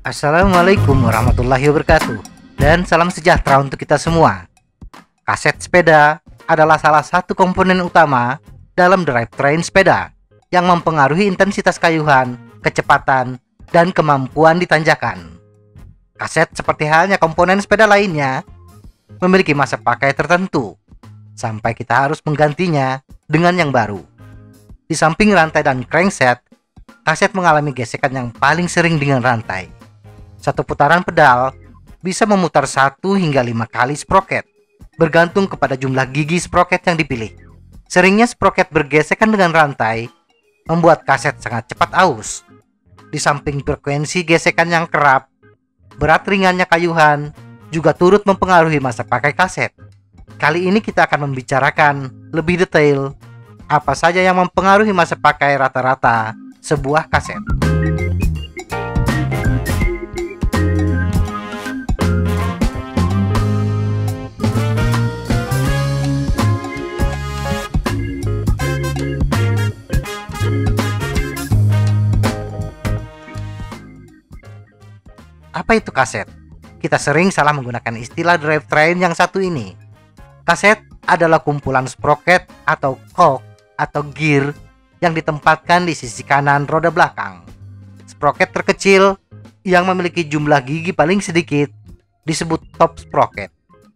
Assalamualaikum warahmatullahi wabarakatuh, dan salam sejahtera untuk kita semua. Kaset sepeda adalah salah satu komponen utama dalam drivetrain sepeda yang mempengaruhi intensitas kayuhan, kecepatan, dan kemampuan di tanjakan. Kaset seperti halnya komponen sepeda lainnya memiliki masa pakai tertentu sampai kita harus menggantinya dengan yang baru. Di samping rantai dan crankset, kaset mengalami gesekan yang paling sering dengan rantai. Satu putaran pedal bisa memutar 1 hingga 5 kali sproket, bergantung kepada jumlah gigi sproket yang dipilih. Seringnya sproket bergesekan dengan rantai membuat kaset sangat cepat aus. Di samping frekuensi gesekan yang kerap, berat ringannya kayuhan juga turut mempengaruhi masa pakai kaset. Kali ini kita akan membicarakan lebih detail apa saja yang mempengaruhi masa pakai rata-rata sebuah kaset. Apa itu kaset? Kita sering salah menggunakan istilah drivetrain yang satu ini. Kaset adalah kumpulan sproket atau coke atau gear yang ditempatkan di sisi kanan roda belakang. Sproket terkecil yang memiliki jumlah gigi paling sedikit disebut top sproket.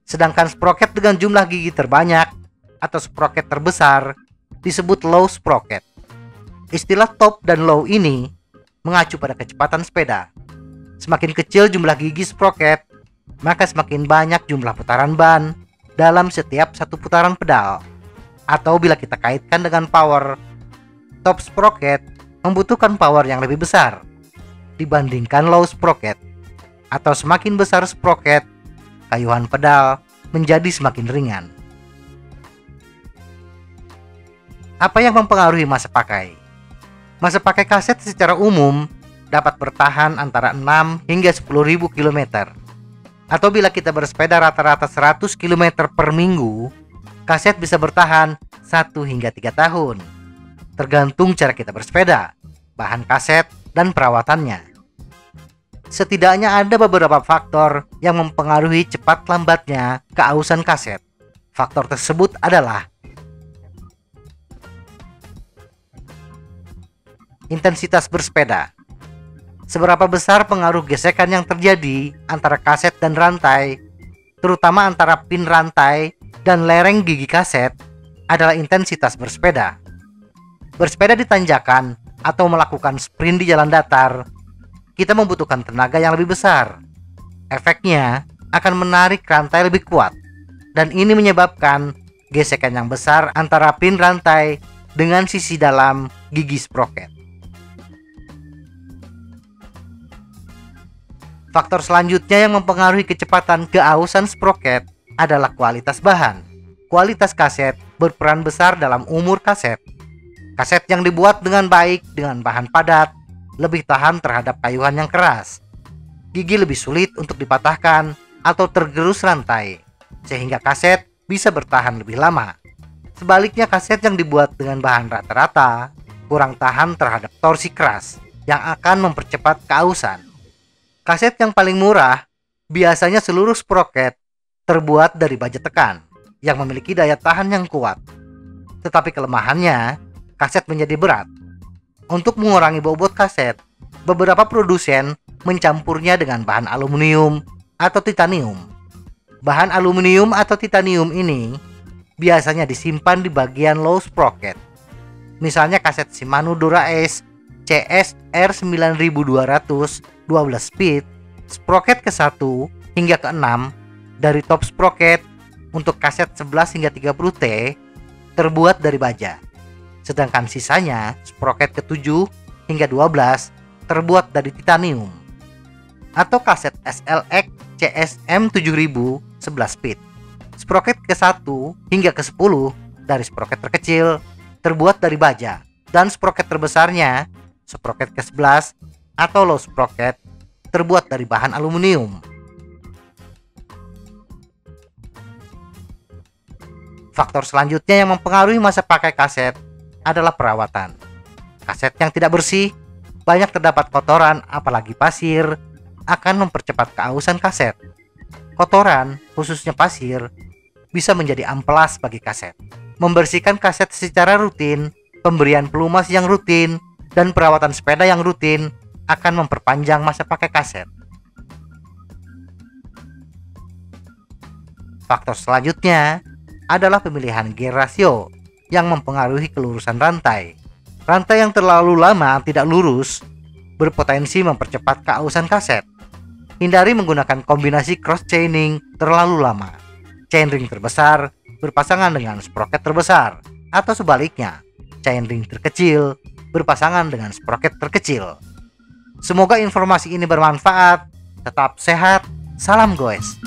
Sedangkan sproket dengan jumlah gigi terbanyak atau sproket terbesar disebut low sproket. Istilah top dan low ini mengacu pada kecepatan sepeda. Semakin kecil jumlah gigi sproket, maka semakin banyak jumlah putaran ban dalam setiap satu putaran pedal. Atau bila kita kaitkan dengan power, top sproket membutuhkan power yang lebih besar dibandingkan low sproket. Atau semakin besar sproket, kayuhan pedal menjadi semakin ringan. Apa yang mempengaruhi masa pakai? Masa pakai kaset secara umum dapat bertahan antara 6 hingga 10.000 km. Atau bila kita bersepeda rata-rata 100 km per minggu, kaset bisa bertahan 1 hingga 3 tahun. Tergantung cara kita bersepeda, bahan kaset, dan perawatannya. Setidaknya ada beberapa faktor yang mempengaruhi cepat lambatnya keausan kaset. Faktor tersebut adalah intensitas bersepeda. Seberapa besar pengaruh gesekan yang terjadi antara kaset dan rantai, terutama antara pin rantai dan lereng gigi kaset, adalah intensitas bersepeda. Bersepeda di tanjakan atau melakukan sprint di jalan datar, kita membutuhkan tenaga yang lebih besar. Efeknya akan menarik rantai lebih kuat, dan ini menyebabkan gesekan yang besar antara pin rantai dengan sisi dalam gigi sproket. Faktor selanjutnya yang mempengaruhi kecepatan keausan sproket adalah kualitas bahan. Kualitas kaset berperan besar dalam umur kaset. Kaset yang dibuat dengan baik dengan bahan padat lebih tahan terhadap kayuhan yang keras. Gigi lebih sulit untuk dipatahkan atau tergerus rantai, sehingga kaset bisa bertahan lebih lama. Sebaliknya, kaset yang dibuat dengan bahan rata-rata kurang tahan terhadap torsi keras yang akan mempercepat keausan. Kaset yang paling murah biasanya seluruh sproket terbuat dari baja tekan yang memiliki daya tahan yang kuat. Tetapi kelemahannya, kaset menjadi berat. Untuk mengurangi bobot kaset, beberapa produsen mencampurnya dengan bahan aluminium atau titanium. Bahan aluminium atau titanium ini biasanya disimpan di bagian low sprocket. Misalnya kaset Shimano Dura-Ace CSR 9200 12 speed, sproket ke-1 hingga ke-6 dari top sproket untuk kaset 11 hingga 30T terbuat dari baja. Sedangkan sisanya sproket ke-7 hingga 12 terbuat dari titanium. Atau kaset SLX CSM 7000 11 speed. Sproket ke-1 hingga ke-10 dari sproket terkecil terbuat dari baja, dan sproket terbesarnya sproket ke-11 atau low sprocket terbuat dari bahan aluminium. Faktor selanjutnya yang mempengaruhi masa pakai kaset adalah perawatan. Kaset yang tidak bersih, banyak terdapat kotoran apalagi pasir, akan mempercepat keausan kaset. Kotoran, khususnya pasir, bisa menjadi amplas bagi kaset. Membersihkan kaset secara rutin, pemberian pelumas yang rutin, dan perawatan sepeda yang rutin akan memperpanjang masa pakai kaset. Faktor selanjutnya adalah pemilihan gear ratio yang mempengaruhi kelurusan rantai. Rantai yang terlalu lama tidak lurus berpotensi mempercepat keausan kaset. Hindari menggunakan kombinasi cross chaining terlalu lama. Chainring terbesar berpasangan dengan sprocket terbesar, atau sebaliknya, chainring terkecil berpasangan dengan sprocket terkecil. Semoga informasi ini bermanfaat. Tetap sehat. Salam goes.